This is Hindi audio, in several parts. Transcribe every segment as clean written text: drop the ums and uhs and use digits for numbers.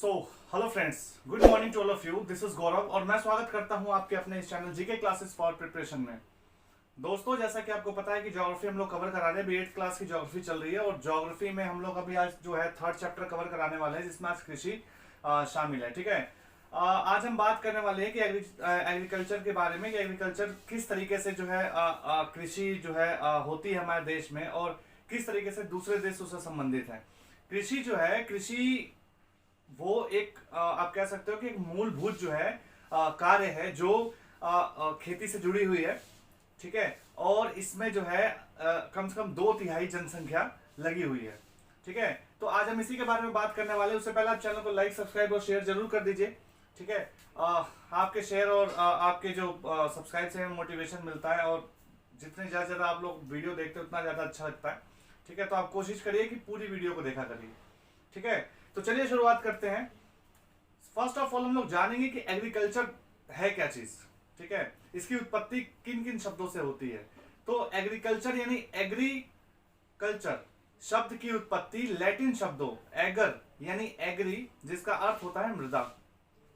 So hello friends, good morning to all of you. This is Gaurav और मैं स्वागत करता हूं आपके अपने इस channel GK classes for preparation में। दोस्तों, जैसा कि आपको पता है कि ज्योग्राफी हम लोग कवर करा रहे हैं। अभी 8th क्लास की ज्योग्राफी चल रही है और ज्योग्राफी में हम लोग अभी आज जो है 3rd चैप्टर कवर कराने वाले हैं, जिसमें आज कृषि शामिल है। ठीक है, आज हम बात करने वाले हैं कि एग्रीकल्चर के बारे में, कि एग्रीकल्चर किस तरीके से जो है कृषि जो है होती है हमारे देश में और किस तरीके से दूसरे देशों से संबंधित है। कृषि जो है, कृषि वो एक आप कह सकते हो कि एक मूलभूत जो है कार्य है जो खेती से जुड़ी हुई है। ठीक है, और इसमें जो है कम से कम 2/3 जनसंख्या लगी हुई है। ठीक है, तो आज हम इसी के बारे में बात करने वाले हैं। उससे पहले आप चैनल को लाइक, सब्सक्राइब और शेयर जरूर कर दीजिए। ठीक है, आपके शेयर और आपके जो सब्सक्राइब से हमें मोटिवेशन मिलता है और जितने ज्यादा आप लोग वीडियो देखते हैं उतना ज्यादा अच्छा लगता है। ठीक है, तो आप कोशिश करिए कि पूरी वीडियो को देखा करिए। ठीक है, तो चलिए शुरुआत करते हैं। फर्स्ट ऑफ ऑल हम लोग जानेंगे कि एग्रीकल्चर है क्या चीज। ठीक है, इसकी उत्पत्ति किन किन शब्दों से होती है। तो एग्रीकल्चर यानी एग्रीकल्चर शब्द की उत्पत्ति लैटिन शब्दों एगर यानी एग्री, जिसका अर्थ होता है मृदा।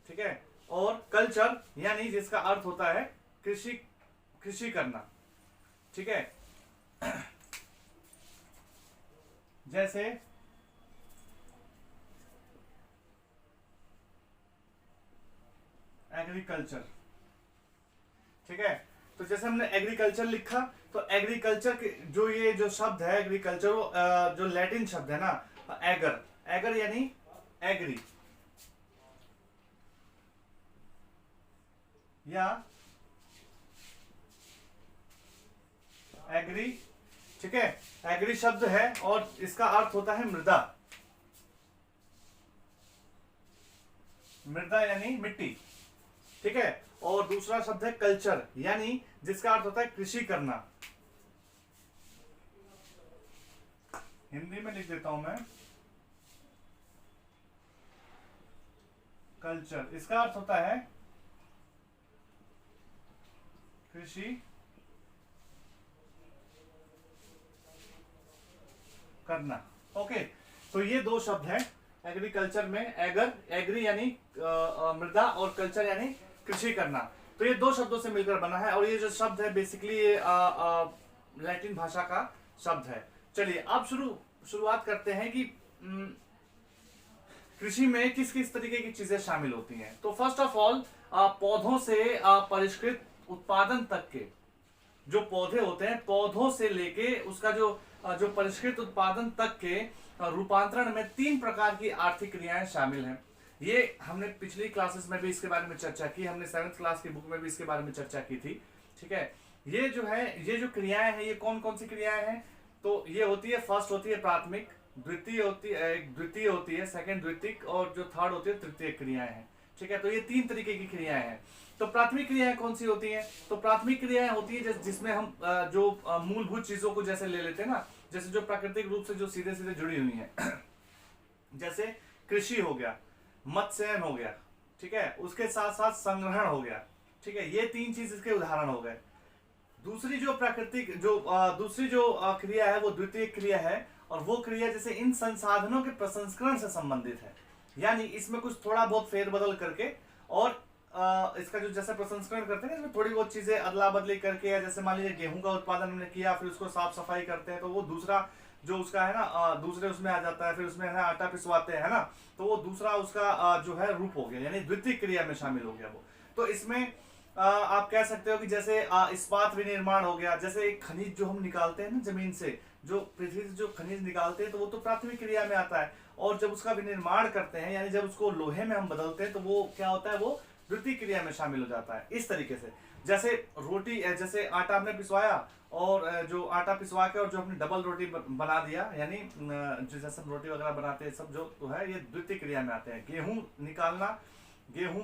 ठीक है, और कल्चर यानी जिसका अर्थ होता है कृषि, कृषि करना। ठीक है, जैसे एग्रीकल्चर। ठीक है, तो जैसे हमने एग्रीकल्चर लिखा तो एग्रीकल्चर के जो ये जो शब्द है एग्रीकल्चर, जो लैटिन शब्द है ना एगर, एगर यानी एग्री या एग्री। ठीक है, एग्री शब्द है और इसका अर्थ होता है मृदा। मृदा यानी मिट्टी। ठीक है, और दूसरा शब्द है कल्चर यानी जिसका अर्थ होता है कृषि करना। हिंदी में लिख देता हूं मैं, कल्चर इसका अर्थ होता है कृषि करना। ओके, तो ये दो शब्द हैं एग्रीकल्चर में, एगर एग्री यानी मृदा और कल्चर यानी कृषि करना। तो ये दो शब्दों से मिलकर बना है और ये जो शब्द है बेसिकली ये लैटिन भाषा का शब्द है। चलिए अब शुरुआत करते हैं कि कृषि में किस किस तरीके की चीजें शामिल होती हैं। तो फर्स्ट ऑफ ऑल पौधों से परिष्कृत उत्पादन तक के जो पौधे होते हैं, पौधों से लेके उसका जो परिष्कृत उत्पादन तक के रूपांतरण में 3 प्रकार की आर्थिक क्रियाएं शामिल हैं। ये हमने पिछली क्लासेस में भी इसके बारे में चर्चा की, हमने 7th क्लास की बुक में भी इसके बारे में चर्चा की थी। ठीक है, ये जो है, ये जो क्रियाएं हैं, ये कौन कौन सी क्रियाएं हैं। तो ये होती है, फर्स्ट होती है प्राथमिक, द्वितीय होती है सेकंड द्वितीयक, और जो थर्ड होती है तृतीय क्रियाएं हैं। ठीक है, तो ये 3 तरीके की क्रियाएं हैं। तो प्राथमिक क्रियाएं कौन सी होती हैं। तो प्राथमिक क्रियाएं होती है जिसमें हम जो मूलभूत चीजों को जैसे ले लेते हैं ना, जैसे जो प्राकृतिक रूप से जो सीधे सीधे जुड़ी हुई हैं जैसे कृषि हो गया, मत्स्यन हो गया। ठीक है, उसके साथ साथ संग्रहण हो गया। ठीक है, ये 3 चीज इसके उदाहरण हो गए। दूसरी जो प्राकृतिक जो दूसरी जो क्रिया है वो द्वितीय क्रिया है, और वो क्रिया जैसे इन संसाधनों के प्रसंस्करण से संबंधित है। यानी इसमें कुछ थोड़ा बहुत फेरबदल करके और इसका जो जैसे प्रसंस्करण करते हैं इसमें थोड़ी बहुत चीजें अदला बदली करके, या जैसे मान लीजिए गेहूं का उत्पादन हमने किया, फिर उसको साफ सफाई करते हैं तो वो दूसरा जो उसका है ना दूसरे उसमें आ जाता है, फिर उसमें है ना आटा पिसवाते हैं ना, तो वो दूसरा उसका जो है रूप हो गया, यानी द्वितीय क्रिया में शामिल हो गया वो। तो इसमें आप कह सकते हो कि जैसे इस्पात विनिर्माण हो गया, जैसे एक खनिज जो हम निकालते हैं ना जमीन से, जो पृथ्वी से जो खनिज निकालते हैं तो वो तो प्राथमिक क्रिया में आता है, और जब उसका विनिर्माण करते हैं यानी जब उसको लोहे में हम बदलते हैं तो वो क्या होता है, वो द्वितीय क्रिया में शामिल हो जाता है। इस तरीके से जैसे रोटी, जैसे आटा हमने पिसवाया और जो आटा पिसवा के और जो हमने डबल रोटी बना दिया, यानी जैसे हम रोटी वगैरह बनाते हैं सब जो तो है ये द्वितीय क्रिया में आते हैं। गेहूं निकालना, गेहूं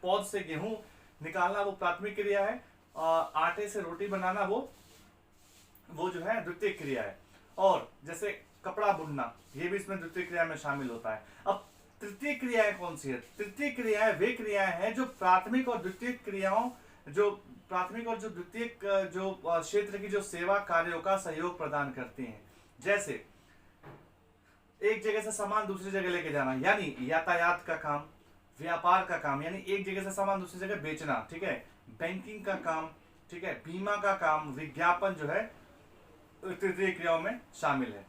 पौध से गेहूं निकालना वो प्राथमिक क्रिया है, आटे से रोटी बनाना वो जो है द्वितीय क्रिया है। और जैसे कपड़ा बुनना ये भी इसमें द्वितीय क्रिया में शामिल होता है। अब तृतीय क्रियाएं कौन सी है। तृतीय क्रियाएं वे क्रियाएं हैं जो प्राथमिक और द्वितीय क्रियाओं, जो प्राथमिक और जो द्वितीय जो क्षेत्र की जो सेवा कार्यों का सहयोग प्रदान करती हैं। जैसे एक जगह से सामान दूसरी जगह लेके जाना, यानी यातायात का काम, व्यापार का काम, यानी एक जगह से सामान दूसरी जगह बेचना, ठीक है, बैंकिंग का काम, ठीक है, बीमा का काम, विज्ञापन जो है तृतीय क्रियाओं में शामिल है।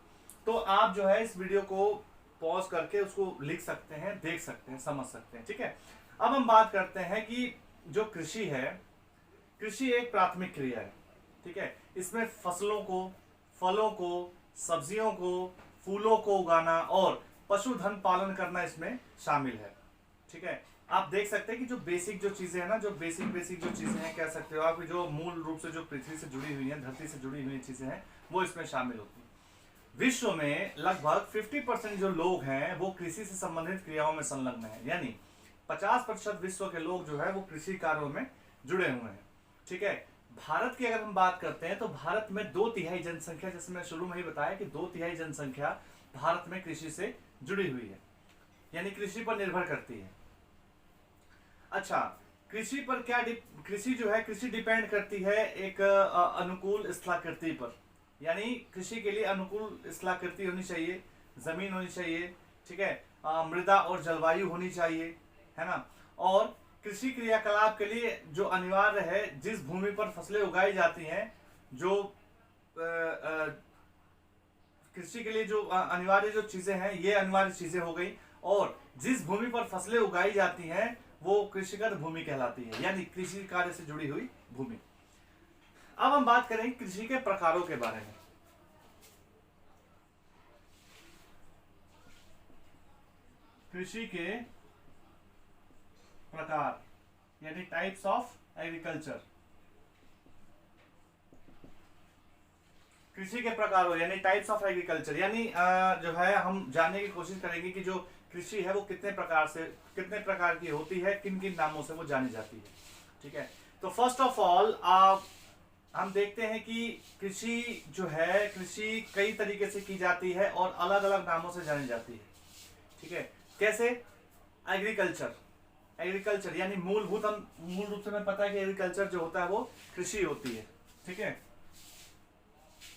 तो आप जो है इस वीडियो को पॉज करके उसको लिख सकते हैं, देख सकते हैं, समझ सकते हैं, ठीक है। अब हम बात करते हैं कि जो कृषि है, कृषि एक प्राथमिक क्रिया है, ठीक है। इसमें फसलों को, फलों को, सब्जियों को, फूलों को उगाना और पशुधन पालन करना इसमें शामिल है, ठीक है। आप देख सकते हैं कि जो बेसिक जो चीजें हैं ना, जो बेसिक जो चीजें हैं, कह सकते हो आप, जो मूल रूप से जो पृथ्वी से जुड़ी हुई हैं, धरती से जुड़ी हुई चीजें हैं, वो इसमें शामिल होती हैं। विश्व में लगभग 50% जो लोग हैं वो कृषि से संबंधित क्रियाओं में संलग्न है, यानी 50% विश्व के लोग जो है वो कृषि कार्यों में जुड़े हुए हैं, ठीक है। भारत की अगर हम बात करते हैं तो भारत में 2/3 जनसंख्या, जैसे मैं शुरू में ही बताया कि 2/3 जनसंख्या भारत में कृषि से जुड़ी हुई है, यानी कृषि पर निर्भर करती है। अच्छा, कृषि पर क्या कृषि जो है, कृषि डिपेंड करती है एक अनुकूल स्थलाकृति पर, यानी कृषि के लिए अनुकूल स्थलाकृति होनी चाहिए, जमीन होनी चाहिए, ठीक है, मृदा और जलवायु होनी चाहिए, है ना। और कृषि क्रियाकलाप के लिए जो अनिवार्य है, जिस भूमि पर फसलें उगाई जाती हैं, जो कृषि के लिए जो अनिवार्य जो चीजें हैं, ये अनिवार्य चीजें हो गई, और जिस भूमि पर फसलें उगाई जाती हैं वो कृषिगत भूमि कहलाती है, यानी कृषि कार्य से जुड़ी हुई भूमि। अब हम बात करें कृषि के प्रकारों के बारे में। कृषि के प्रकार यानी टाइप्स ऑफ एग्रीकल्चर। कृषि के प्रकार हो यानी टाइप्स ऑफ एग्रीकल्चर, यानी जो है हम जानने की कोशिश करेंगे कि जो कृषि है वो कितने प्रकार की होती है, किन किन नामों से वो जानी जाती है, ठीक है। तो फर्स्ट ऑफ ऑल हम देखते हैं कि कृषि जो है, कृषि कई तरीके से की जाती है और अलग अलग नामों से जानी जाती है, ठीक है। कैसे? एग्रीकल्चर, एग्रीकल्चर यानी मूल रूप से हमें पता है कि एग्रीकल्चर जो होता है वो कृषि होती है, ठीक है।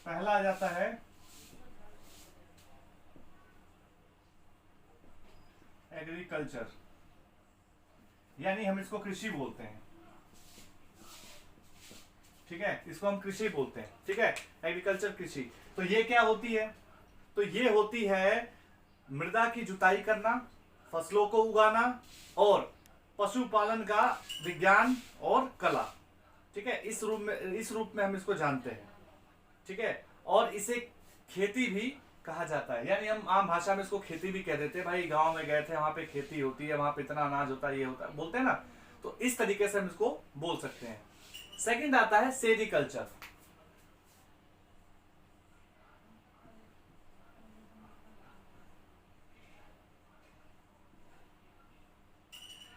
पहला आ जाता है एग्रीकल्चर, यानी हम इसको कृषि बोलते हैं, ठीक है, इसको हम कृषि बोलते हैं, ठीक है, एग्रीकल्चर कृषि। तो ये क्या होती है? तो ये होती है मृदा की जुताई करना, फसलों को उगाना और पशुपालन का विज्ञान और कला, ठीक है। इस रूप में हम इसको जानते हैं, ठीक है। और इसे खेती भी कहा जाता है, यानी हम आम भाषा में इसको खेती भी कह देते हैं, भाई गांव में गए थे, वहां पे खेती होती है, वहां पे इतना अनाज होता है, ये होता है, बोलते हैं ना। तो इस तरीके से हम इसको बोल सकते हैं। सेकंड आता है सेरिकल्चर।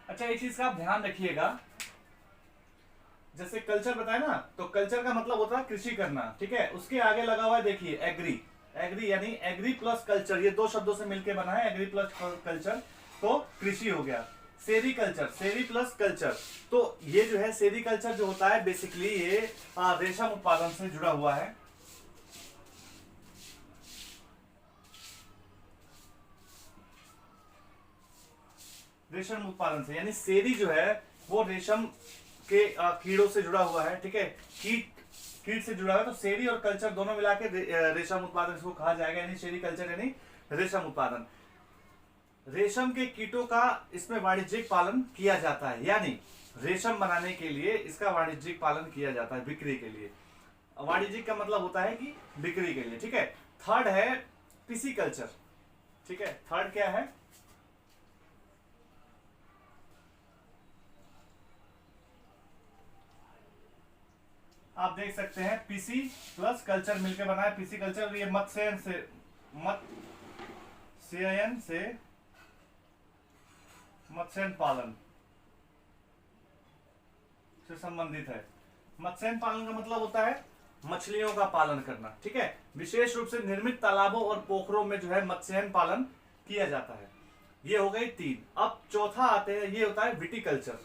अच्छा, एक चीज का आप ध्यान रखिएगा, जैसे कल्चर बताया ना, तो कल्चर का मतलब होता है कृषि करना, ठीक है। उसके आगे लगा हुआ है देखिए एग्री, एग्री यानी एग्री प्लस कल्चर, ये दो शब्दों से मिलकर बना है एग्री प्लस कल्चर, तो कृषि हो गया। सेरिकल्चर, सेरी प्लस कल्चर, तो ये जो है सेरिकल्चर जो होता है बेसिकली ये रेशम उत्पादन से जुड़ा हुआ है, रेशम उत्पादन से, यानी सेरी जो है वो रेशम के कीड़ों से जुड़ा हुआ है, ठीक है, कीट से जुड़ा हुआ है। तो सेरी और कल्चर दोनों मिला के रेशम उत्पादन इसको कहा जाएगा, यानी सेरी कल्चर यानी रेशम उत्पादन। रेशम के कीटों का इसमें वाणिज्यिक पालन किया जाता है, यानी रेशम बनाने के लिए इसका वाणिज्यिक पालन किया जाता है, बिक्री के लिए। वाणिज्यिक का मतलब होता है कि बिक्री के लिए, ठीक है। थर्ड है पिसिकल्चर, ठीक है। थर्ड क्या है? आप देख सकते हैं पीसी प्लस कल्चर मिलकर बना है पिसिकल्चर। ये मत्स्यन से मत्स्य पालन से संबंधित है। मत्स्य पालन का मतलब होता है मछलियों का पालन करना, ठीक है। विशेष रूप से निर्मित तालाबों और पोखरों में जो है मत्स्य पालन किया जाता है। ये हो गई 3। अब चौथा आते हैं, ये होता है विटिकल्चर।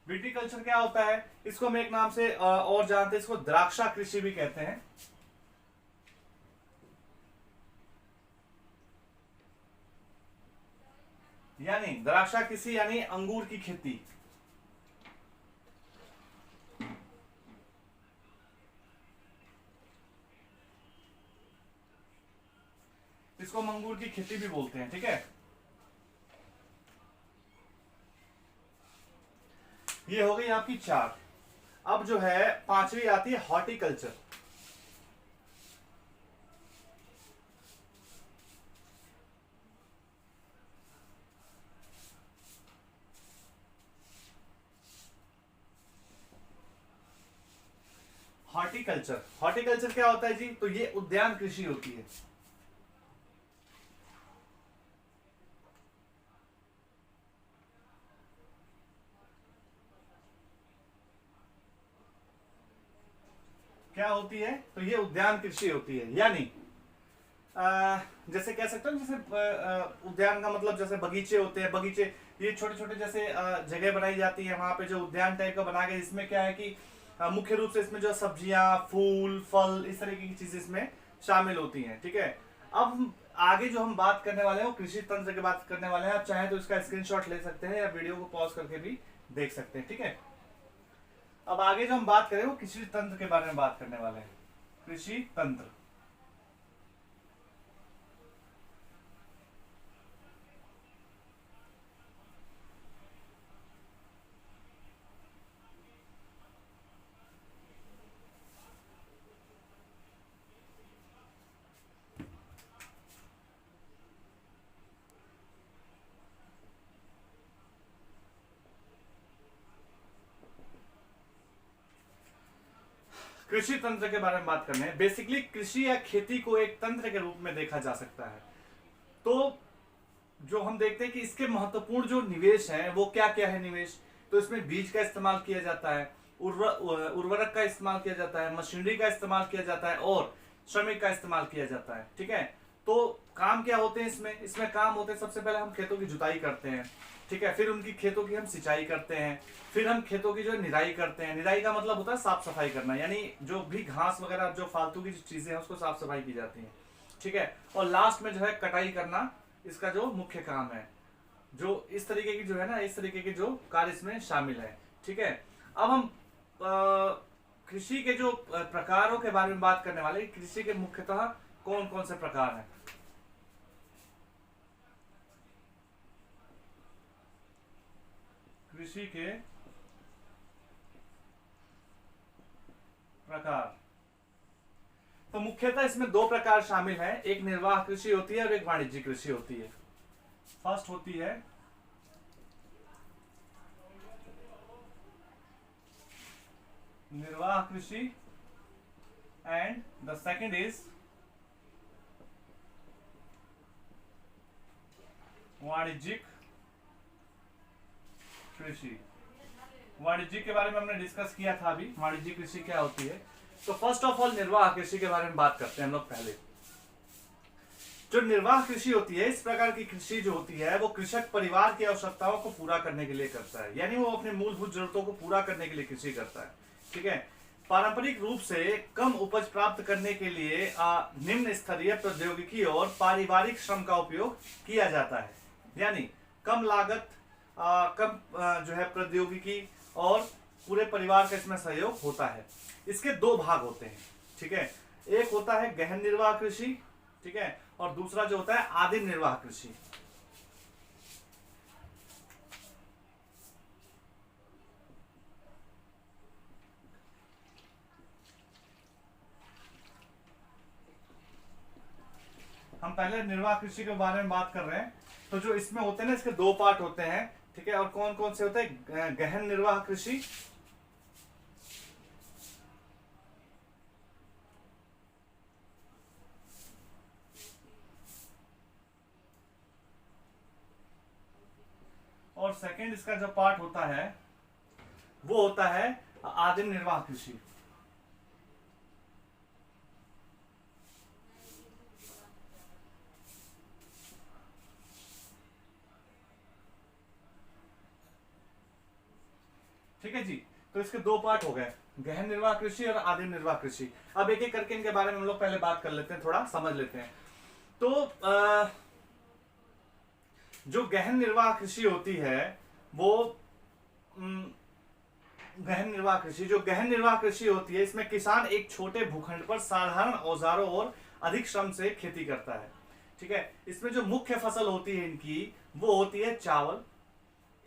विटिकल्चर क्या होता है, इसको हम एक नाम से और जानते हैं, इसको द्राक्षा कृषि भी कहते हैं। यानी द्राक्षा कृषि यानी अंगूर की खेती। इसको हम अंगूर की खेती भी बोलते हैं, ठीक है। ये हो गई आपकी 4। अब जो है 5वीं आती है हॉर्टिकल्चर। हॉर्टिकल्चर, हॉर्टिकल्चर क्या होता है जी, तो ये उद्यान कृषि होती है। क्या होती है, तो ये उद्यान कृषि होती है। यानी जैसे कह सकते हो, जैसे उद्यान का मतलब जैसे बगीचे होते हैं, बगीचे ये छोटे छोटे जैसे जगह बनाई जाती है, वहां पे जो उद्यान टाइप का बना के, इसमें क्या है कि मुख्य रूप से इसमें जो सब्जियां, फूल, फल, इस तरीके की चीजें इसमें शामिल होती हैं, ठीक है। अब आगे जो हम बात करने वाले हैं वो कृषि तंत्र की बात करने वाले हैं। आप चाहें तो इसका स्क्रीनशॉट ले सकते हैं या वीडियो को पॉज करके भी देख सकते हैं, ठीक है। अब आगे जो हम बात करें वो कृषि तंत्र के बारे में बात करने वाले हैं। कृषि तंत्र, कृषि तंत्र के बारे में बात करने हैं। बेसिकली कृषि या खेती को एक तंत्र के रूप में देखा जा सकता है। तो जो हम देखते हैं कि इसके महत्वपूर्ण जो निवेश हैं वो क्या क्या है निवेश, तो इसमें बीज का इस्तेमाल किया जाता है, उर्वरक का इस्तेमाल किया जाता है, मशीनरी का इस्तेमाल किया जाता है और श्रमिक का इस्तेमाल किया जाता है, ठीक है। तो काम क्या होते हैं इसमें, इसमें काम होते हैं, सबसे पहले हम खेतों की जुताई करते हैं, ठीक है। फिर उनकी खेतों की हम सिंचाई करते हैं। फिर हम खेतों की जो निराई करते हैं। निराई का मतलब होता है साफ सफाई करना, यानी जो भी घास वगैरह जो फालतू की चीजें हैं उसको साफ सफाई की जाती है, ठीक है। और लास्ट में जो है कटाई करना इसका जो मुख्य काम है। जो इस तरीके की जो है ना, इस तरीके के जो कार्य इसमें शामिल है, ठीक है। अब हम कृषि के जो प्रकारों के बारे में बात करने वाले। कृषि के मुख्यतः कौन कौन से प्रकार हैं। कृषि के प्रकार, तो मुख्यतः इसमें 2 प्रकार शामिल हैं। एक निर्वाह कृषि होती है और एक वाणिज्यिक कृषि होती है। फर्स्ट होती है निर्वाह कृषि एंड द सेकंड इज वाणिज्यिक कृषि। वाणिज्यिक के बारे में हमने डिस्कस किया था अभी, वाणिज्यिक कृषि क्या होती है। तो फर्स्ट ऑफ ऑल निर्वाह कृषि के बारे में बात करते हैं हम लोग पहले। जो निर्वाह कृषि होती है, इस प्रकार की कृषि जो होती है वो कृषक परिवार की आवश्यकताओं को पूरा करने के लिए करता है, यानी वो अपने मूलभूत जरूरतों को पूरा करने के लिए कृषि करता है, ठीक है। पारंपरिक रूप से कम उपज प्राप्त करने के लिए निम्न स्तरीय प्रौद्योगिकी और पारिवारिक श्रम का उपयोग किया जाता है। यानी कम लागत, कम जो है प्रौद्योगिकी और पूरे परिवार का इसमें सहयोग होता है। इसके 2 भाग होते हैं, ठीक है। एक होता है गहन निर्वाह कृषि, ठीक है, और दूसरा जो होता है आदिम निर्वाह कृषि। हम पहले निर्वाह कृषि के बारे में बात कर रहे हैं। तो जो इसमें होते हैं ना, इसके 2 पार्ट होते हैं, ठीक है। और कौन कौन से होते हैं, गहन निर्वाह कृषि और सेकंड इसका जो पार्ट होता है वो होता है आदिम निर्वाह कृषि। ठीक है जी। तो इसके दो पार्ट हो गए, गहन निर्वाह कृषि और आदिम निर्वाह कृषि। अब एक एक करके इनके बारे में हम लोग पहले बात कर लेते हैं, थोड़ा समझ लेते हैं। तो जो गहन निर्वाह कृषि होती है वो गहन निर्वाह कृषि, जो गहन निर्वाह कृषि होती है, इसमें किसान एक छोटे भूखंड पर साधारण औजारों और अधिक श्रम से खेती करता है। ठीक है, इसमें जो मुख्य फसल होती है इनकी, वो होती है चावल।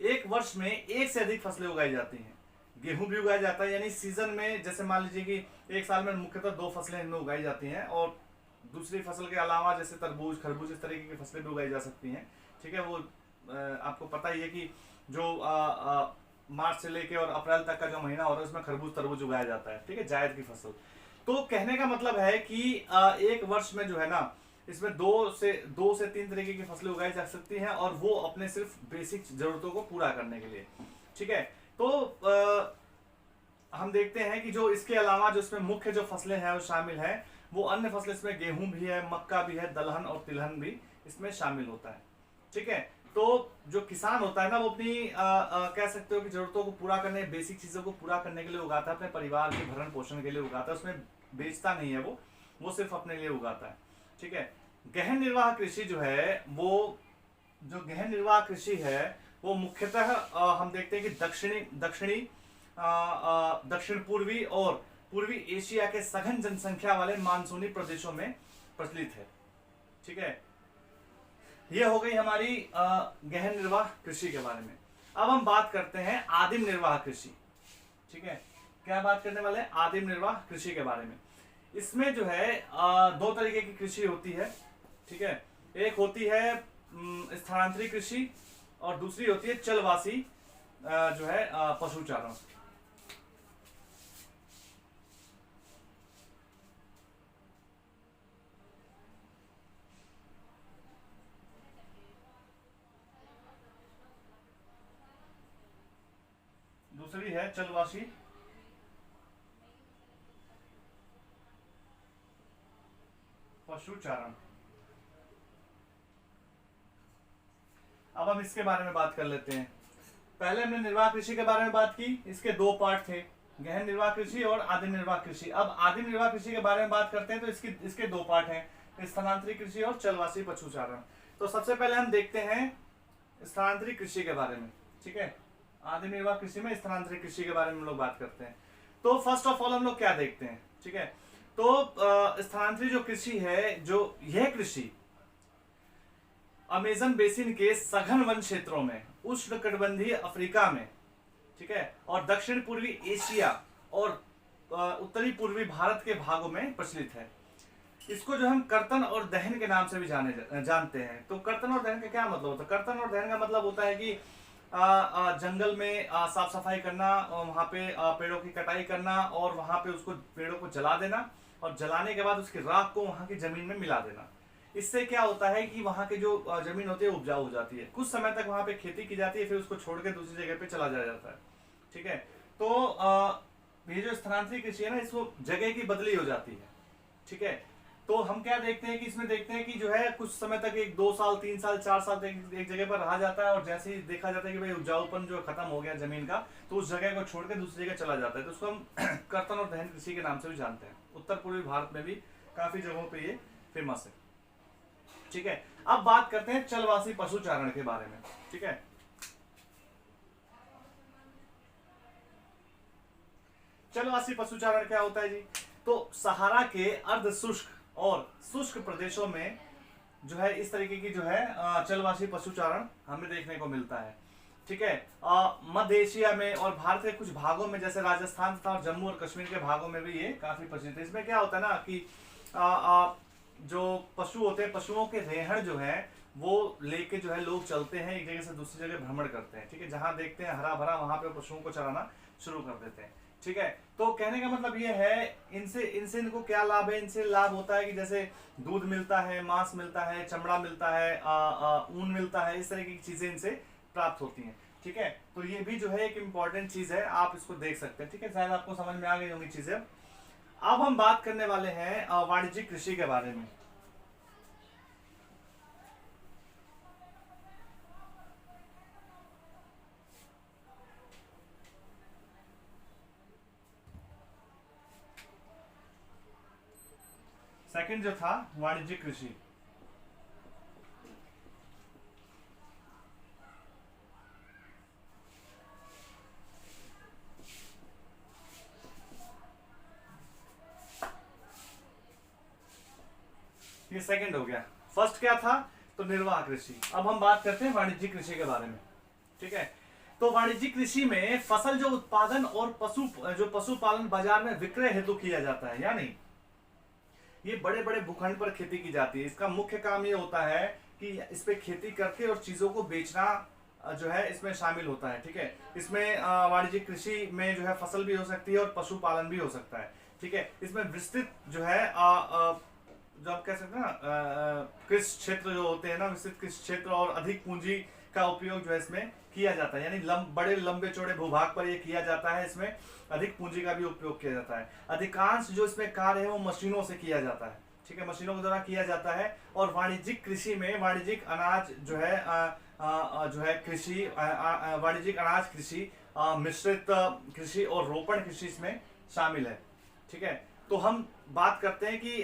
एक वर्ष में एक से अधिक फसलें उगाई जाती हैं। गेहूं भी उगाया जाता है, यानी सीजन में, जैसे मान लीजिए कि एक साल में मुख्यतः 2 फसलें इनमें उगाई जाती हैं, और दूसरी फसल के अलावा जैसे तरबूज, खरबूज, इस तरीके की फसलें भी उगाई जा सकती हैं। ठीक है, वो आपको पता ही है कि जो मार्च से लेके और अप्रैल तक का जो महीना हो रहा है उसमें खरबूज तरबूज उगाया जाता है। ठीक है, जायद की फसल। तो कहने का मतलब है कि एक वर्ष में जो है ना, इसमें दो से तीन तरीके की फसलें उगाई जा सकती हैं, और वो अपने सिर्फ बेसिक जरूरतों को पूरा करने के लिए। ठीक है, तो हम देखते हैं कि जो इसके अलावा जो इसमें मुख्य जो फसलें हैं वो शामिल है, वो अन्य फसलें, इसमें गेहूं भी है, मक्का भी है, दलहन और तिलहन भी इसमें शामिल होता है। ठीक है, तो जो किसान होता है ना, वो अपनी कह सकते हो कि जरूरतों को पूरा करने, बेसिक चीजों को पूरा करने के लिए उगाता है, अपने परिवार के भरण पोषण के लिए उगाता है, उसमें बेचता नहीं है, वो सिर्फ अपने लिए उगाता है। ठीक है, गहन निर्वाह कृषि जो है, वो जो गहन निर्वाह कृषि है वो मुख्यतः हम देखते हैं कि दक्षिण पूर्वी और पूर्वी एशिया के सघन जनसंख्या वाले मानसूनी प्रदेशों में प्रचलित है। ठीक है, यह हो गई हमारी गहन निर्वाह कृषि के बारे में। अब हम बात करते हैं आदिम निर्वाह कृषि। ठीक है, क्या बात करने वाले हैं? आदिम निर्वाह कृषि के बारे में। इसमें जो है दो तरीके की कृषि होती है। ठीक है, एक होती है स्थानांतरी कृषि, और दूसरी होती है चलवासी जो है पशुचारण। दूसरी है चलवासी पशुचारण। अब हम इसके बारे में बात कर लेते हैं। पहले हमने निर्वाह कृषि के बारे में बात की, इसके दो पार्ट थे, गहन निर्वाह कृषि और आदिम निर्वाह कृषि। अब आदिम निर्वाह कृषि के बारे में बात करते हैं, तो इसके दो पार्ट हैं, स्थानांतरित कृषि और चलवासी पशुचारण। तो सबसे पहले हम देखते हैं स्थानांतरित कृषि के बारे में। ठीक है, आदिम निर्वाह कृषि में स्थानांतरित कृषि के बारे में हम लोग बात करते हैं। तो फर्स्ट ऑफ ऑल हम लोग क्या देखते हैं? ठीक है, तो स्थानांतरित जो कृषि है, जो यह कृषि अमेजन बेसिन के सघन वन क्षेत्रों में, उष्णकटिबंधीय अफ्रीका में, ठीक है, और दक्षिण पूर्वी एशिया और उत्तरी पूर्वी भारत के भागों में प्रचलित है। इसको जो हम कर्तन और दहन के नाम से भी जानते हैं। तो कर्तन और दहन का क्या मतलब होता है? कर्तन और दहन का मतलब होता है कि जंगल में साफ सफाई करना, वहां पे पेड़ों की कटाई करना, और वहां पे उसको पेड़ों को जला देना, और जलाने के बाद उसकी राख को वहां की जमीन में मिला देना। इससे क्या होता है कि वहां की जो जमीन होती है उपजाऊ हो जाती है, कुछ समय तक वहां पे खेती की जाती है, फिर उसको छोड़ के दूसरी जगह पे चला जाया जाता है। ठीक है, तो ये जो स्थानांतरित कृषि है ना, इसको जगह की बदली हो जाती है। ठीक है, तो हम क्या देखते हैं कि इसमें देखते हैं कि जो है कुछ समय तक 1-2 साल 3 साल 4 साल तक एक जगह पर रहा जाता है, और जैसे ही देखा जाता है कि भाई उपजाऊपन जो खत्म हो गया जमीन का, तो उस जगह को छोड़ के दूसरी जगह चला जाता है। तो उसको हम कर्तन और दहन कृषि के नाम से भी जानते हैं। उत्तर पूर्वी भारत में भी काफी जगहों पर ये फेमस है। ठीक है, अब बात करते हैं चलवासी पशुचारण के बारे में। ठीक है, चलवासी पशुचारण क्या होता है जी? तो सहारा के अर्ध शुष्क और शुष्क प्रदेशों में जो है इस तरीके की जो है चलवासी पशुचारण हमें देखने को मिलता है। ठीक है, मध्य एशिया में और भारत के कुछ भागों में, जैसे राजस्थान तथा और जम्मू और कश्मीर के भागों में भी ये काफी प्रचलित है। इसमें क्या होता है ना कि जो पशु होते हैं, पशुओं के रेहड़ जो है वो लेके जो है लोग चलते हैं, एक जगह से दूसरी जगह भ्रमण करते हैं। ठीक है, जहां देखते हैं हरा भरा, वहां पे पशुओं को चराना शुरू कर देते हैं। ठीक है, तो कहने का मतलब ये है, इनसे इनको क्या लाभ है? इनसे लाभ होता है कि जैसे दूध मिलता है, मांस मिलता है, चमड़ा मिलता है, ऊन मिलता है, इस तरह की चीजें इनसे प्राप्त होती हैं। ठीक है, तो ये भी जो है एक इंपॉर्टेंट चीज है, आप इसको देख सकते हैं। ठीक है, शायद आपको समझ में आ गई होंगी चीजें। अब हम बात करने वाले हैं वाणिज्यिक कृषि के बारे में। सेकंड जो था वाणिज्यिक कृषि। ये सेकंड हो गया। फर्स्ट क्या था? तो निर्वाह कृषि। अब हम बात करते हैं वाणिज्यिक कृषि के बारे में, ठीक है। तो वाणिज्यिक कृषि में फसल जो उत्पादन और पशुपालन बाजार में विक्रय हेतु किया जाता है, यानी ये बड़े बड़े भूखंड पर खेती की जाती है। इसका मुख्य काम ये होता है कि इस पे खेती करके और चीजों को बेचना जो है इसमें शामिल होता है, ठीक है। इसमें वाणिज्यिक कृषि में जो है फसल भी हो सकती है और पशुपालन भी हो सकता है, ठीक है। इसमें विस्तृत जो है जो आप कह सकते हैं ना कृषि क्षेत्र जो होते हैं ना, विस्तृत कृषि क्षेत्र और अधिक पूंजी का उपयोग जो है इसमें किया जाता है, यानी बड़े लंबे चौड़े भूभाग पर ये किया जाता है। इसमें अधिक पूंजी का भी उपयोग किया जाता है। अधिकांश जो इसमें कार्य है वो मशीनों से किया जाता है, ठीक है, मशीनों के द्वारा किया जाता है। और वाणिज्यिक कृषि में वाणिज्यिक अनाज जो है कृषि वाणिज्यिक अनाज कृषि, मिश्रित कृषि और रोपण कृषि इसमें शामिल है, ठीक है। तो हम बात करते हैं कि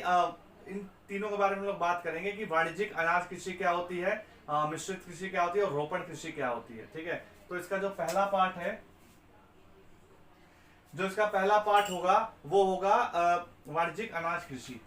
इन तीनों के बारे में लोग बात करेंगे कि वाणिज्यिक अनाज कृषि क्या होती है, मिश्रित कृषि क्या होती है और रोपण कृषि क्या होती है, ठीक है। तो इसका जो पहला पार्ट है, जो इसका पहला पार्ट होगा वो होगा वाणिज्यिक अनाज कृषि।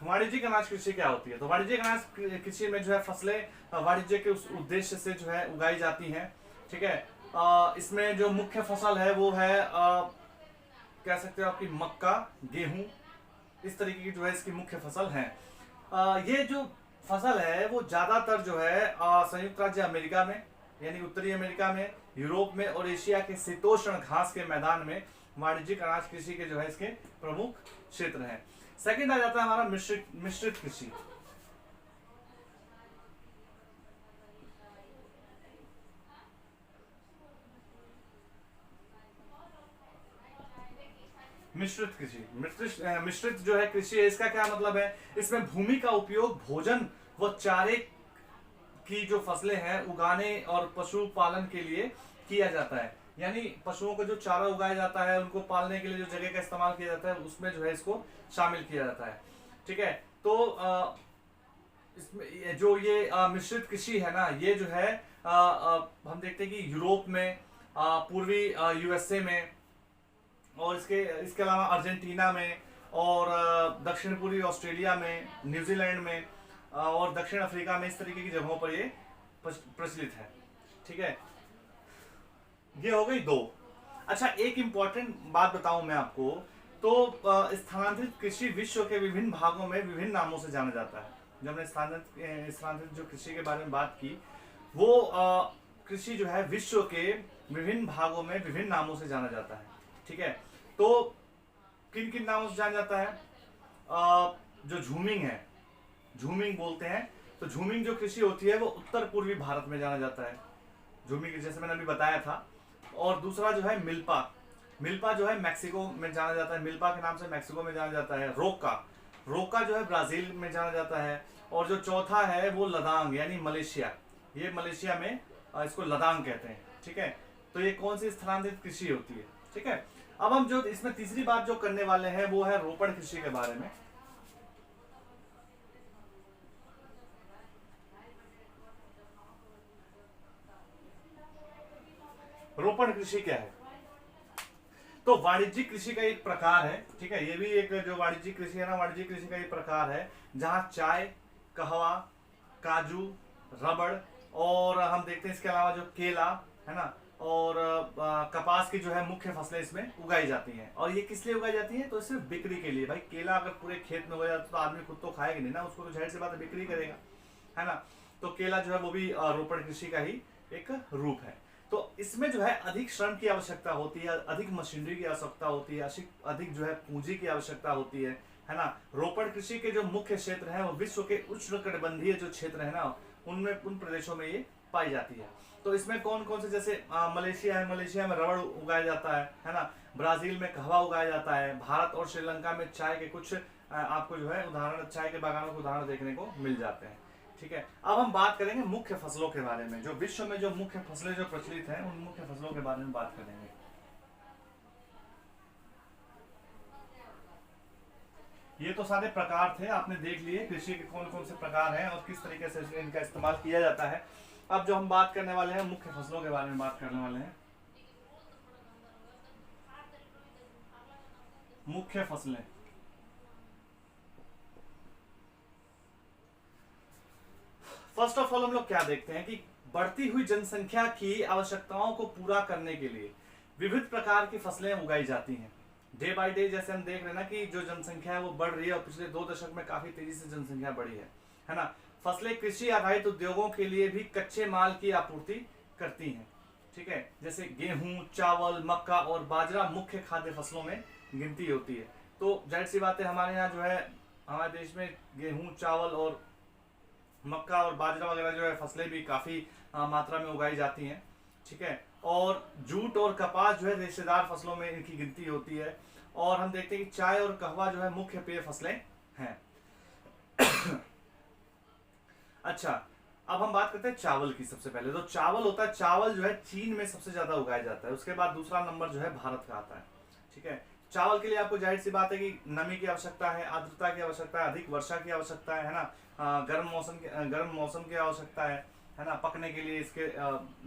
वाणिज्यिक अनाज कृषि क्या होती है? तो वाणिज्यिक अनाज कृषि में जो है फसलें वाणिज्य के उस उद्देश्य से जो है उगाई जाती हैं, ठीक है। इसमें जो मुख्य फसल है वो है कह सकते हो आपकी मक्का, गेहूं, इस तरीके की जो है इसकी मुख्य फसल है। ये जो फसल है वो ज्यादातर जो है संयुक्त राज्य अमेरिका में, यानी उत्तरी अमेरिका में, यूरोप में और एशिया के शीतोष्ण घास के मैदान में वाणिज्यिक अनाज कृषि के जो है इसके प्रमुख क्षेत्र हैं। सेकंड आ जाता है हमारा मिश्रित कृषि। मिश्रित जो है कृषि है, इसका क्या मतलब है? इसमें भूमि का उपयोग भोजन व चारे की जो फसलें हैं उगाने और पशुपालन के लिए किया जाता है, यानी पशुओं को जो चारा उगाया जाता है उनको पालने के लिए जो जगह का इस्तेमाल किया जाता है उसमें जो है इसको शामिल किया जाता है, ठीक है। तो इसमें जो ये मिश्रित कृषि है ना, ये जो है हम देखते हैं कि यूरोप में, पूर्वी यूएसए में और इसके अलावा अर्जेंटीना में और दक्षिण पूर्वी ऑस्ट्रेलिया में, न्यूजीलैंड में और दक्षिण अफ्रीका में, इस तरीके की जगहों पर ये प्रचलित है, ठीक है। ये हो गई दो। अच्छा, एक इंपॉर्टेंट बात बताऊं मैं आपको, तो स्थानांतरित कृषि विश्व के विभिन्न भागों में विभिन्न नामों से जाना जाता है। जब हमने स्थानांतरित जो कृषि के बारे में बात की, वो कृषि जो है विश्व के विभिन्न भागों में विभिन्न नामों से जाना जाता है, ठीक है। तो किन किन नामों से जाना जाता है? जो झूमिंग है, झूमिंग बोलते हैं, तो झूमिंग जो कृषि होती है वो उत्तर पूर्वी भारत में जाना जाता है, झूमिंग जैसे मैंने अभी बताया था। और दूसरा जो है मिल्पा, मिल्पा जो है मैक्सिको में जाना जाता है, मिल्पा के नाम से मैक्सिको में जाना जाता है। रोका, रोका जो है ब्राजील में जाना जाता है। और जो चौथा है वो लदांग, यानी मलेशिया, ये मलेशिया में इसको लदांग कहते हैं, ठीक है। तो ये कौन सी स्थानांतरित कृषि होती है, ठीक है। अब हम जो इसमें तीसरी बात जो करने वाले हैं वो है रोपण कृषि के बारे में। रोपण कृषि क्या है? तो वाणिज्यिक कृषि का एक प्रकार है, ठीक है। ये भी एक जो वाणिज्यिक कृषि है ना, वाणिज्यिक कृषि का एक प्रकार है जहां चाय, कहवा, काजू, रबड़ और हम देखते हैं इसके अलावा जो केला है ना और कपास की जो है मुख्य फसलें इसमें उगाई जाती हैं। और ये किस लिए उगाई जाती हैं? तो सिर्फ बिक्री के लिए। भाई केला अगर पूरे खेत में उगाया तो आदमी खुद तो खाएगा नहीं ना, उसको तो जाहिर सी बात है बिक्री करेगा, है ना। तो केला जो है वो भी रोपण कृषि का ही एक रूप है। तो इसमें जो है अधिक श्रम की आवश्यकता होती है, अधिक मशीनरी की आवश्यकता होती है, अधिक जो है पूंजी की आवश्यकता होती है ना। रोपण कृषि के जो मुख्य क्षेत्र हैं वो विश्व के उष्णकटिबंधीय जो क्षेत्र है ना, उनमें उन प्रदेशों में ये पाई जाती है। तो इसमें कौन कौन से, जैसे मलेशिया है, मलेशिया में रबड़ उगाया जाता है ना। ब्राजील में कहवा उगाया जाता है। भारत और श्रीलंका में चाय के कुछ आपको जो है उदाहरण, चाय के बागानों के उदाहरण देखने को मिल जाते हैं। ठीक है, अब हम बात करेंगे मुख्य फसलों के बारे में। जो विश्व में जो मुख्य फसलें जो प्रचलित हैं, उन मुख्य फसलों के बारे में बात करेंगे। ये तो सारे प्रकार थे, आपने देख लिए कृषि के कौन कौन से प्रकार हैं और किस तरीके से इनका इस्तेमाल किया जाता है। अब जो हम बात करने वाले हैं मुख्य फसलों के बारे में बात करने वाले हैं। मुख्य फसलें, फर्स्ट ऑफ ऑल हम लोग क्या देखते हैं कि बढ़ती हुई जनसंख्या की आवश्यकताओं को पूरा करने के लिए विविध प्रकार की फसलें उगाई जाती हैं। डे बाय डे जैसे हम देख रहे हैं ना कि जो जनसंख्या है वो बढ़ रही है, और पिछले 2 दशक में काफी तेजी से जनसंख्या बढ़ी है ना। फसलें कृषि आधारित उद्योगों के लिए भी कच्चे माल की आपूर्ति करती हैं। ठीक है, जैसे गेहूं, चावल, मक्का और बाजरा मुख्य खाद्य फसलों में गिनती होती है। तो जाहिर सी बात है हमारे यहाँ जो है, हमारे देश में गेहूं, चावल और मक्का और बाजरा वगैरह जो है फसलें भी काफी मात्रा में उगाई जाती हैं। ठीक है, और जूट और कपास जो है रेशेदार फसलों में इनकी गिनती होती है। और हम देखते हैं कि चाय और कहवा जो है मुख्य पेय फसलें हैं। अच्छा, अब हम बात करते हैं चावल की। सबसे पहले तो चावल होता है, चावल जो है चीन में सबसे ज्यादा उगाया जाता है, उसके बाद दूसरा नंबर जो है भारत का आता है। ठीक है, चावल के लिए आपको जाहिर सी बात है कि नमी की आवश्यकता है, आर्द्रता की आवश्यकता है, अधिक वर्षा की आवश्यकता है ना, गर्म मौसम की आवश्यकता है ना, पकने के लिए इसके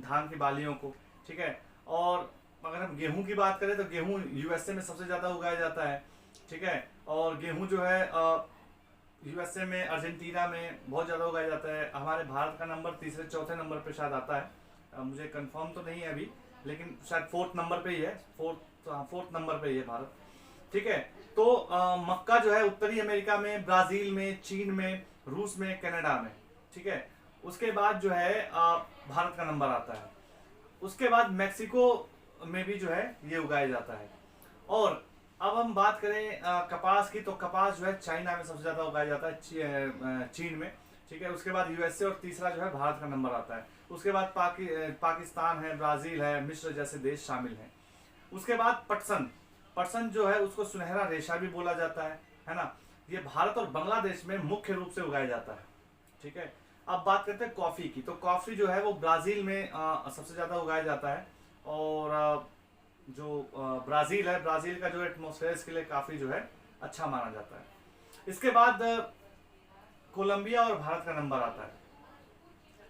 धान की बालियों को। ठीक है, और अगर हम गेहूं की बात करें तो गेहूं यूएसए में सबसे ज्यादा उगाया जाता है। ठीक है, और गेहूं जो है यूएसए में, अर्जेंटीना में बहुत ज्यादा उगाया जाता है। हमारे भारत का नंबर तीसरे चौथे नंबर पे शायद आता है, मुझे कंफर्म तो नहीं है अभी, लेकिन शायद 4th नंबर पे ही है, 4th नंबर पे ही है भारत। ठीक है, तो मक्का जो है उत्तरी अमेरिका में, ब्राजील में, चीन में, रूस में, कनाडा में। ठीक है, उसके बाद जो है भारत का नंबर आता है। उसके बाद मैक्सिको में भी जो है ये उगाया जाता है। और अब हम बात करें कपास की, तो कपास जो है चाइना में सबसे ज्यादा उगाया जाता है, चीन में। ठीक है, उसके बाद यूएसए और तीसरा जो है भारत का नंबर आता है। उसके बाद पाकिस्तान है, ब्राजील है, मिस्र जैसे देश शामिल हैं। उसके बाद पटसन जो है उसको सुनहरा रेशा भी बोला जाता है ना। ये भारत और बांग्लादेश में मुख्य रूप से उगाया जाता है। ठीक है, अब बात करते हैं कॉफी की। तो कॉफी जो है वो ब्राजील में सबसे ज्यादा उगाया जाता है। और जो ब्राजील है, ब्राजील का जो एटमॉस्फेयर के लिए काफी जो है अच्छा माना जाता है। इसके बाद कोलंबिया और भारत का नंबर आता है।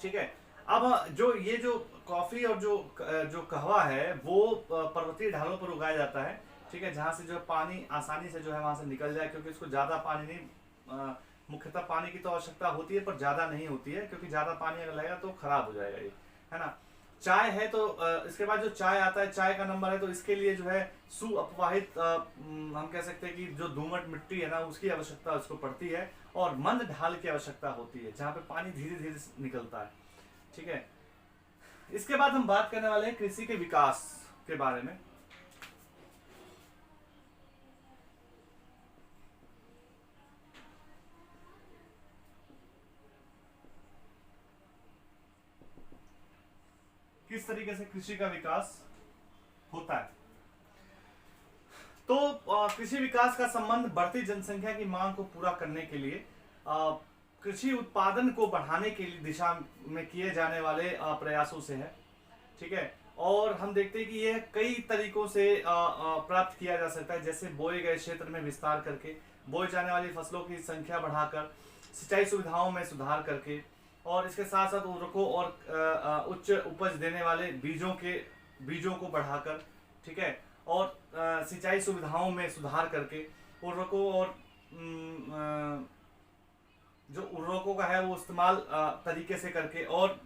ठीक है, अब जो कॉफी और जो कहवा है वो पर्वतीय ढालों पर उगाया जाता है। ठीक है, जहां से जो पानी आसानी से जो है वहां से निकल जाए, क्योंकि इसको ज्यादा पानी नहीं, मुख्यतः पानी की तो आवश्यकता होती है पर ज्यादा नहीं होती है, क्योंकि ज्यादा पानी अगर लगेगा तो खराब हो जाएगा ये, है ना। चाय है तो इसके बाद जो चाय आता है, चाय का नंबर है, तो इसके लिए जो है सुअपवाहित हम कह सकते हैं कि जो दोमट मिट्टी है ना उसकी आवश्यकता उसको पड़ती है, और मंद ढाल की आवश्यकता होती है जहाँ पे पानी धीरे धीरे निकलता है। ठीक है, इसके बाद हम बात करने वाले हैं कृषि के विकास के बारे में। किस तरीके से कृषि का विकास होता है। तो कृषि विकास का संबंध बढ़ती जनसंख्या की मांग को पूरा करने के लिए कृषि उत्पादन को बढ़ाने के लिए दिशा में किए जाने वाले प्रयासों से है। ठीक है, और हम देखते हैं कि यह कई तरीकों से प्राप्त किया जा सकता है, जैसे बोए गए क्षेत्र में विस्तार करके, बोए जाने वाली फसलों की संख्या बढ़ाकर, सिंचाई सुविधाओं में सुधार करके, और इसके साथ साथ उर्वरकों और उच्च उपज देने वाले बीजों को बढ़ाकर। ठीक है, और सिंचाई सुविधाओं में सुधार करके, उर्वरकों और जो उर्वरकों का है वो इस्तेमाल तरीके से करके, और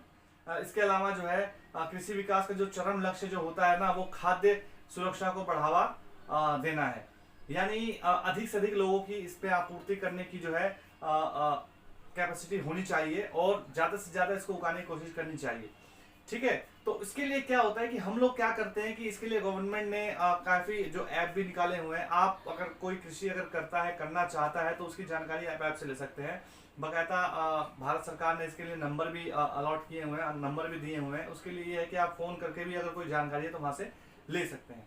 इसके अलावा जो है कृषि विकास का जो चरम लक्ष्य जो होता है ना वो खाद्य सुरक्षा को बढ़ावा देना है, यानी अधिक से अधिक लोगों की इस पे आपूर्ति करने की जो है कैपेसिटी होनी चाहिए, और ज्यादा से ज्यादा इसको उगाने की कोशिश करनी चाहिए। ठीक है, तो इसके लिए क्या होता है कि हम लोग क्या करते हैं कि इसके लिए गवर्नमेंट ने काफी जो ऐप भी निकाले हुए हैं। आप अगर कोई कृषि अगर करना चाहता है तो उसकी जानकारी आप ऐप से ले सकते हैं। बाकायदा भारत सरकार ने इसके लिए नंबर भी अलॉट किए हुए हैं, नंबर भी दिए हुए हैं। उसके लिए ये है कि आप फोन करके भी अगर कोई जानकारी है तो वहां से ले सकते हैं।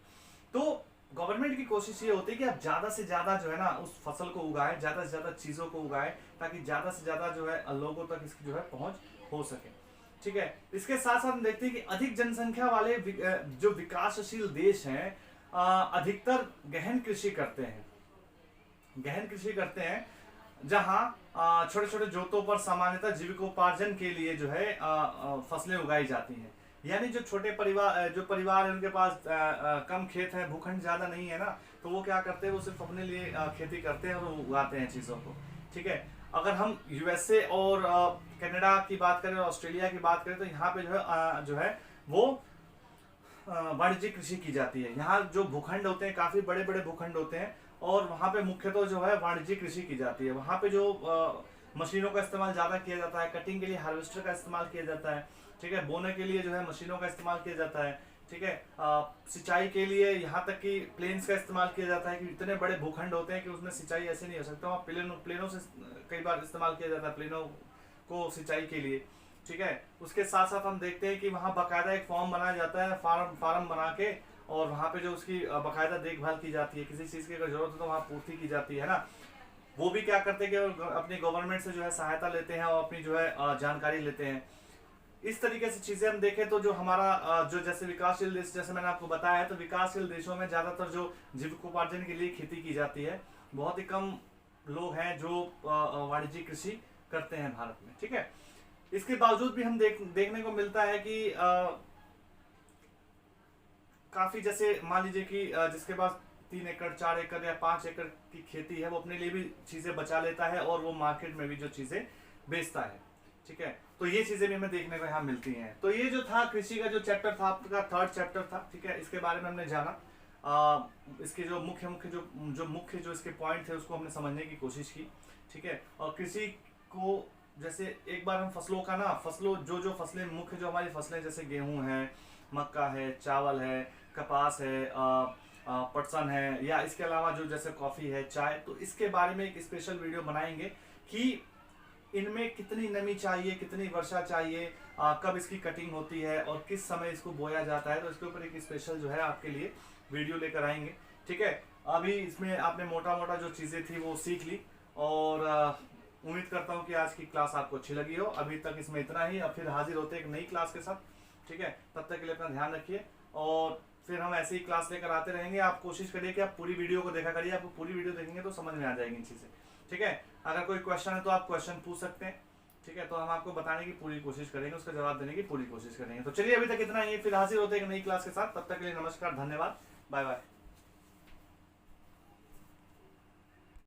तो गवर्नमेंट की कोशिश ये होती है कि आप ज्यादा से ज्यादा जो है ना उस फसल को उगाएं, ज्यादा से ज्यादा चीजों को उगाएं, ताकि ज्यादा से ज्यादा जो है लोगों तक इसकी जो है पहुंच हो सके। ठीक है, इसके साथ साथ हम देखते हैं कि अधिक जनसंख्या वाले जो विकासशील देश हैं अधिकतर गहन कृषि करते हैं। गहन कृषि करते हैं जहां छोटे छोटे जोतों पर सामान्यतः जीविकोपार्जन के लिए जो है फसलें उगाई जाती हैं। यानी जो छोटे परिवार जो परिवार है उनके पास कम खेत है, भूखंड ज्यादा नहीं है ना, तो वो क्या करते हैं, वो सिर्फ अपने लिए खेती करते हैं और वो उगाते हैं चीजों को। ठीक है, अगर हम यूएसए और कनाडा की बात करें और ऑस्ट्रेलिया की बात करें तो यहाँ पे जो है वो वाणिज्यिक कृषि की जाती है। यहाँ जो भूखंड होते हैं काफी बड़े बड़े भूखंड होते हैं और वहाँ पे मुख्यतः जो है वाणिज्यिक कृषि की जाती है। वहाँ पे जो मशीनों का इस्तेमाल ज्यादा किया जाता है, कटिंग के लिए हार्वेस्टर का इस्तेमाल किया जाता है। ठीक है, बोने के लिए जो है मशीनों का इस्तेमाल किया जाता है। ठीक है, सिंचाई के लिए यहाँ तक कि प्लेन्स का इस्तेमाल किया जाता है कि इतने बड़े भूखंड होते हैं कि उसमें सिंचाई ऐसे नहीं हो सकता, वहाँ प्लेनों से कई बार इस्तेमाल किया जाता है, प्लेनों को सिंचाई के लिए। ठीक है, उसके साथ साथ हम देखते हैं कि वहाँ बाकायदा एक फॉर्म बनाया जाता है, फार्म बना के, और वहाँ पे जो उसकी बाकायदा देखभाल की जाती है, किसी चीज की अगर जरूरत हो तो वहाँ पूर्ति की जाती है ना। वो भी क्या करते हैं कि अपनी गवर्नमेंट से जो है सहायता लेते हैं और अपनी जो है जानकारी लेते हैं। इस तरीके से चीजें हम देखें तो जो हमारा जो जैसे विकासशील देश, जैसे मैंने आपको बताया है, तो विकासशील देशों में ज्यादातर जो जीविकोपार्जन के लिए खेती की जाती है। बहुत ही कम लोग हैं जो वाणिज्यिक कृषि करते हैं भारत में। ठीक है, इसके बावजूद भी हम देखने को मिलता है कि काफी, जैसे मान लीजिए कि जिसके पास 3 एकड़ 4 एकड़ या 5 एकड़ की खेती है, वो अपने लिए भी चीजें बचा लेता है और वो मार्केट में भी जो चीजें बेचता है। ठीक है, तो ये चीजें भी हमें देखने को यहाँ मिलती हैं। तो ये जो था कृषि का जो चैप्टर था, आपका 3rd चैप्टर था। ठीक है, इसके बारे में हमने जाना, इसके जो मुख्य जो इसके पॉइंट थे उसको हमने समझने की कोशिश की। ठीक है, और कृषि को जैसे एक बार हम फसलों का ना, जो फसलें मुख्य जो हमारी फसलें जैसे गेहूं है, मक्का है, चावल है, कपास है, पटसन है, या इसके अलावा जो जैसे कॉफी है, चाय, तो इसके बारे में एक स्पेशल वीडियो बनाएंगे कि इनमें कितनी नमी चाहिए, कितनी वर्षा चाहिए, कब इसकी कटिंग होती है और किस समय इसको बोया जाता है। तो इसके ऊपर एक स्पेशल जो है आपके लिए वीडियो लेकर आएंगे। ठीक है, अभी इसमें आपने मोटा मोटा जो चीजें थी वो सीख ली और उम्मीद करता हूँ कि आज की क्लास आपको अच्छी लगी हो। अभी तक इसमें इतना ही, अब फिर हाजिर होते हैं एक नई क्लास के साथ। ठीक है, तब तक के लिए अपना ध्यान रखिए और फिर हम ऐसे ही क्लास लेकर आते रहेंगे। आप कोशिश करिए कि आप पूरी वीडियो को देखा करिए, आपको पूरी वीडियो देखेंगे तो समझ में आ जाएगी चीजें। ठीक है, अगर कोई क्वेश्चन है तो आप क्वेश्चन पूछ सकते हैं। ठीक है, तो हम आपको बताने की पूरी कोशिश करेंगे, उसका जवाब देने की पूरी कोशिश करेंगे। तो चलिए अभी तक इतना ही, फिर हाजिर होते हैं एक नई क्लास के साथ। तब तक के लिए नमस्कार, धन्यवाद, बाय बाय।